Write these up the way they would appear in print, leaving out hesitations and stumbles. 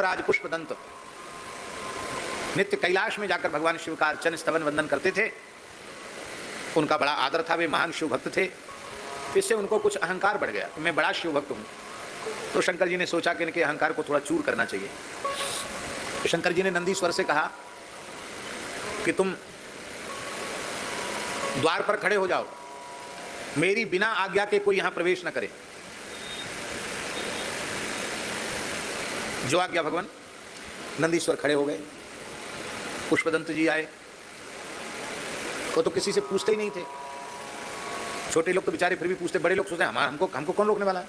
धर्मराज पुष्पदंत नित्य कैलाश में जाकर भगवान शिव का अर्चन स्तवन वंदन करते थे। उनका बड़ा आदर था, वे महान शिव भक्त थे। इससे उनको कुछ अहंकार बढ़ गया, मैं बड़ा शिव भक्त हूँ। तो शंकर जी ने सोचा कि इनके अहंकार को थोड़ा चूर करना चाहिए। तो शंकर जी ने नंदीश्वर से कहा कि तुम द्वार पर खड़े हो जाओ, मेरी बिना आज्ञा के कोई यहां प्रवेश न करे। जो आज्ञा भगवान। नंदीश्वर खड़े हो गए, पुष्पदंत जी आए। वो तो किसी से पूछते ही नहीं थे। छोटे लोग तो बेचारे फिर भी पूछते, बड़े लोग सोचते हमको कौन रोकने वाला है।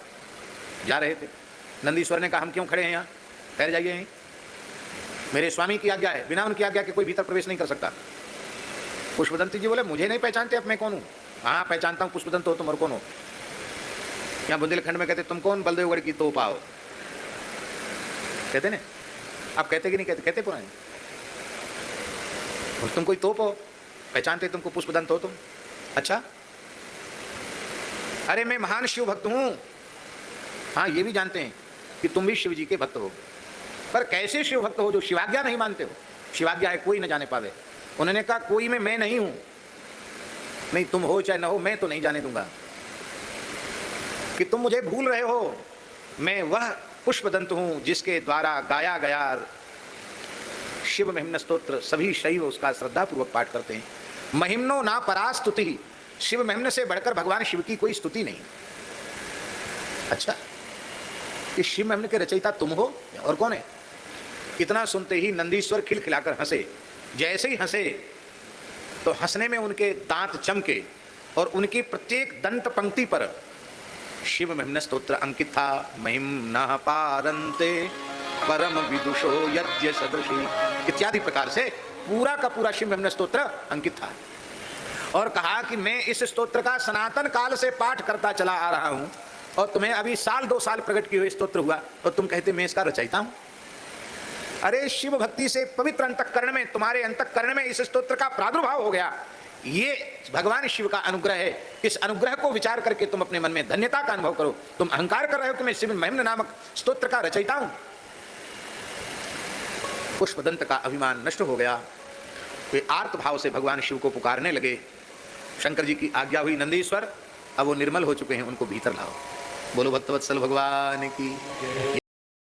जा रहे थे। नंदीश्वर ने कहा हम क्यों खड़े हैं यहाँ, ठहर जाइए यहीं, मेरे स्वामी की आज्ञा है, बिना उनकी आज्ञा के कोई भीतर प्रवेश नहीं कर सकता। पुष्पदंत जी बोले मुझे नहीं पहचानते अब मैं कौन हूँ। हाँ पहचानता हूँ, पुष्पदंत हो तुम और कौन हो। यहाँ बुंदेलखंड में कहते तुम कौन, बलदेवगढ़ की तोप आओ, कहते ना। आप कहते कि नहीं कहते, कहते पुराने। तुम कोई तोप हो, पहचानते तुमको, पुष्पदंत हो तुम। अच्छा, अरे मैं महान शिव भक्त हूँ। हाँ ये भी जानते हैं कि तुम भी शिव जी के भक्त हो, पर कैसे शिव भक्त हो जो शिवाज्ञा नहीं मानते हो। शिवाज्ञा है कोई न जाने पावे। उन्होंने कहा कोई में मैं नहीं हूं। नहीं तुम हो चाहे न हो, मैं तो नहीं जाने दूंगा कि तुम मुझे भूल रहे हो। मैं वह पुष्पदंत हूं जिसके द्वारा गाया गया शिव महिम्न स्तोत्र सभी शैव उसका श्रद्धा पूर्वक पाठ करते हैं। महिम्नो ना परास्तुति, शिव महिम्न से बढ़कर भगवान शिव की कोई स्तुति नहीं। अच्छा, इस शिव महिम्न के रचयिता तुम हो और कौन है। इतना सुनते ही नंदीश्वर खिलखिलाकर हंसे। जैसे ही हंसे तो हंसने में उनके दांत चमके और उनकी प्रत्येक दंत पंक्ति पर शिव महिम्न स्तोत्र अंकित था। महिम्नः पारन्ते परम विदुषो यज्ञ सदृशी इत्यादि प्रकार से पूरा का पूरा शिव महिम्न स्तोत्र अंकित था। और कहा कि मैं इस स्तोत्र का सनातन काल से पाठ करता चला आ रहा हूं और तुम्हें अभी साल 2 साल प्रकट किए हुए स्तोत्र हुआ और तुम कहते मैं इसका रचयिता हूं। अरे शिव भक्ति से पवित्र अंतःकरण में, तुम्हारे अंतःकरण में इस स्तोत्र का प्रादुर्भाव हो गया। ये भगवान शिव का अनुग्रह है। इस अनुग्रह को विचार करके तुम अपने मन में धन्यता का अनुभव करो। तुम अहंकार कर रहे हो कि मैं शिव महिम्न नामक स्तोत्र का रचयिता हूं। पुष्पदंत का अभिमान नष्ट हो गया। वे आर्त भाव से भगवान शिव को पुकारने लगे। शंकर जी की आज्ञा हुई, नंदीश्वर अब वो निर्मल हो चुके हैं, उनको भीतर लाओ। बोलो भक्तवत्सल भगवान की।